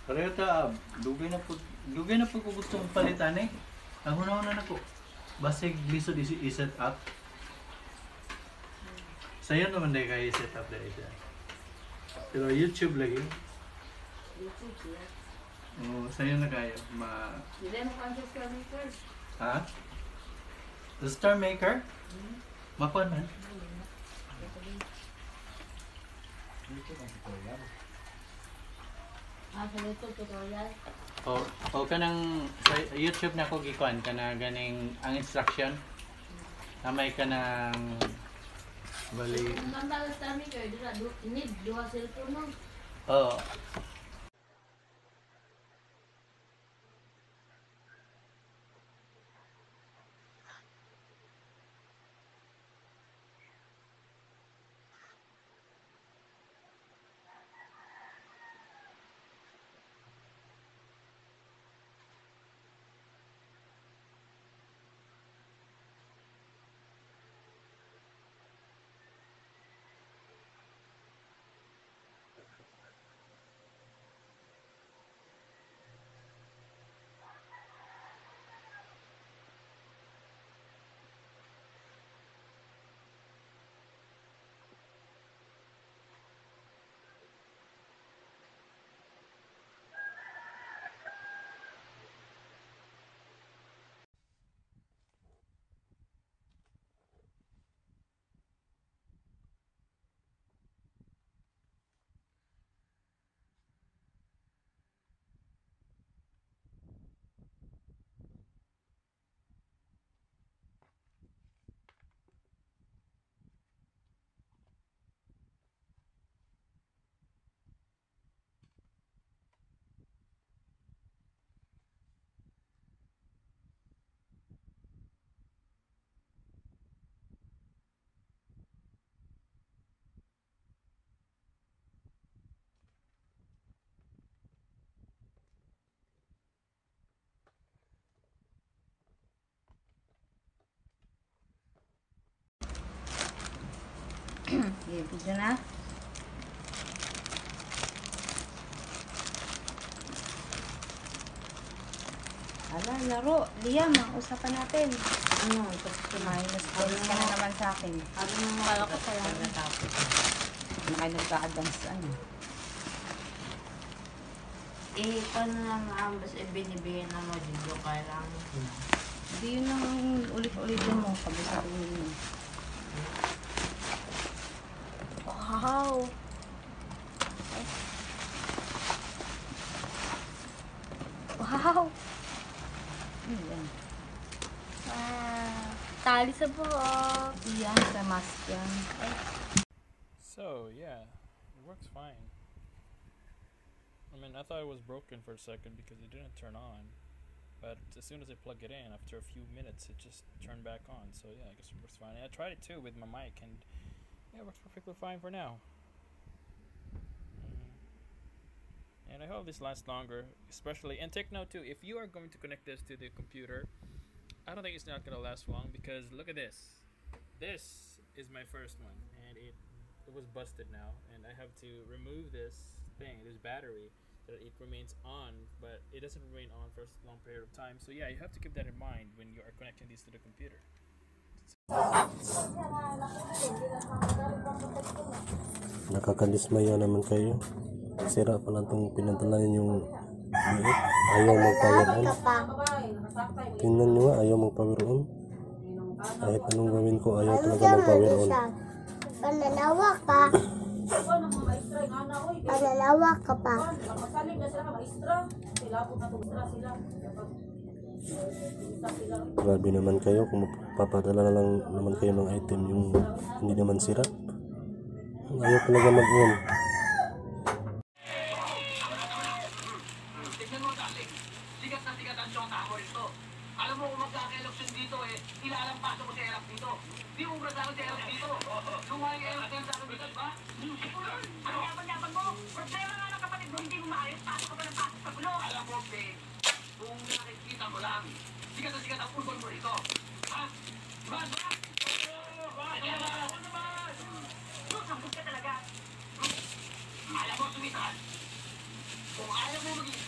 Pareho ta, dugay na po ko gusto mong palitan eh. Ang una-una na ko. Basig lisod i-set up. Sayo naman dahil kayo i-set up dahil dyan. Pero YouTube lagi. YouTube siya. Oo, sayo na kayo. Hindi mo kang Star Maker. Ha? The Star Maker? Makuha man? Sa YouTube tutorial. O kanang sa YouTube na ko gikuan ka na ganing ang instruction. Namay ka ng bali. Ang ganda ng Star Maker, need duha cellphone mo. Oo. Sige, video na. Ala, laro. Liam, ang usapan natin. Ano? Minus points ka na naman sa akin. Ano nang Kala ko pala. natapos? Ano kayo nagka-advance ano? Paano naman ambas binibigyan ng module kailangan mo? Hindi yun ang ulit-ulitin mo. Sabi-sabihin mo. Wow! Wow! Yan. Tali sa buhok. Yan, sa mask yan. So, yeah, it works fine. I mean, I thought it was broken for a second because it didn't turn on. But as soon as I plug it in, after a few minutes, it just turned back on. So, yeah, I guess it works fine. And I tried it too with my mic, and yeah, it works perfectly fine for now. And I hope this lasts longer, especially, and take note too, if you are going to connect this to the computer, I don't think it's not going to last long because look at this. This is my first one, and it was busted now, and I have to remove this thing, this battery, so that it remains on, but it doesn't remain on for a long period of time. So yeah, you have to keep that in mind when you are connecting these to the computer. Nakakadismaya naman kayo. Sira pa lang itong pinadalayan yung biik. Ayaw mag-power on. Tingnan nyo nga, ayaw mag-power on. Kahit anong gawin ko, ayaw talaga mag-power on. Pananawa ka. Pananawa ka pa. Grabe naman kayo kung papadala na lang naman kayo ng item yung hindi naman sira. Ayaw talaga mag-on. Tignan mo, darling. Sigat na sigat ang syota mo rito. Alam mo kung magkaka-eleksyon dito ilalampaso ko si Erap dito. Di mo brasado si Erap dito. Lumayo yung Erap sa akin dito, ba? Ano yaman-yaman mo? Problema nga ng kapatid mo, hindi mo maayos. Pasok ka pa ng pasok sa gulo. Alam mo, babe, kung nakikita mo lang, sigat na sigat ang ulbon mo rito. Ha? Diba? Ano naman? Sambog ka talaga. Alam mo, sumitan. Kung ayaw mo maging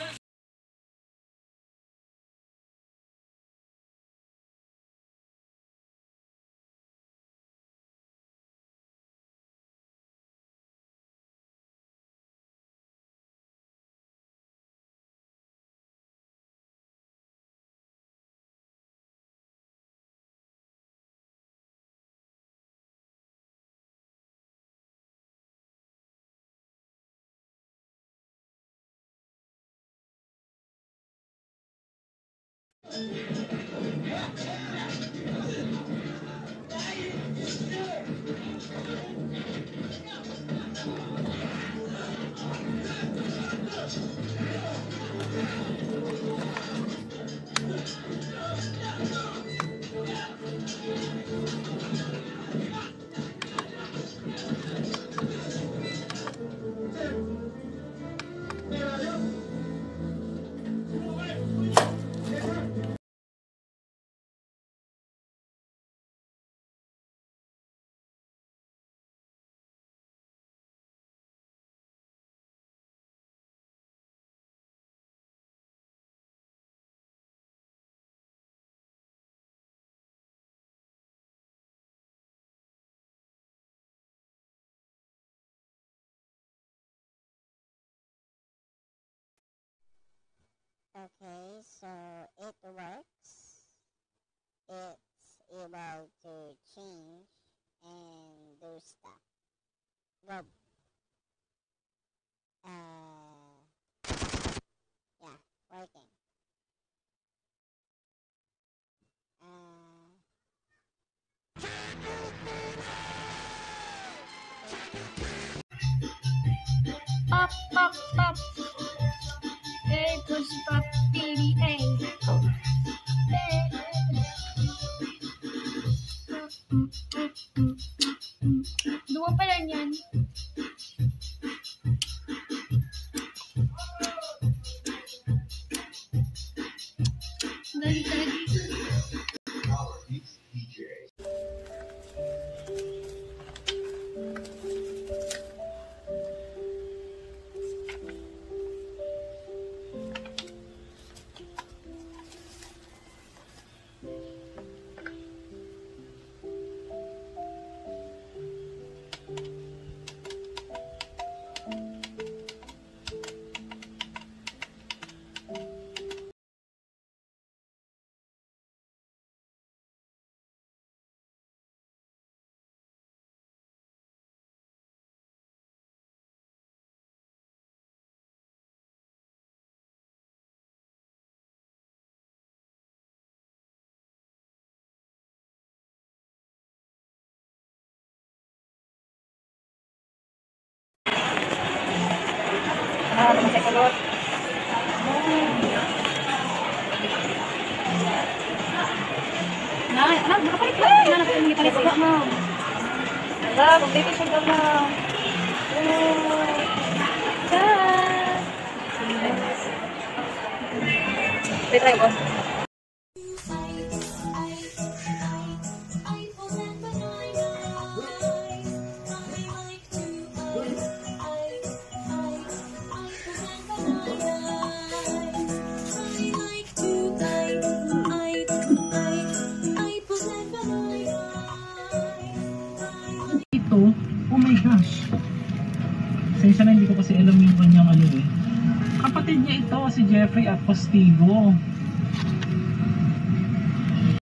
Okay, so it works. It's able to change and do stuff. Well, yeah, working. Pop, pop, pop. Hey, push pop, baby, hey. Dua pa lang yan. Dali talaga. Ito, oh my gosh. Sensya na, hindi ko kasi alam yung kanyang ano eh. Kapatid niya ito, si Jeffrey Apostigo.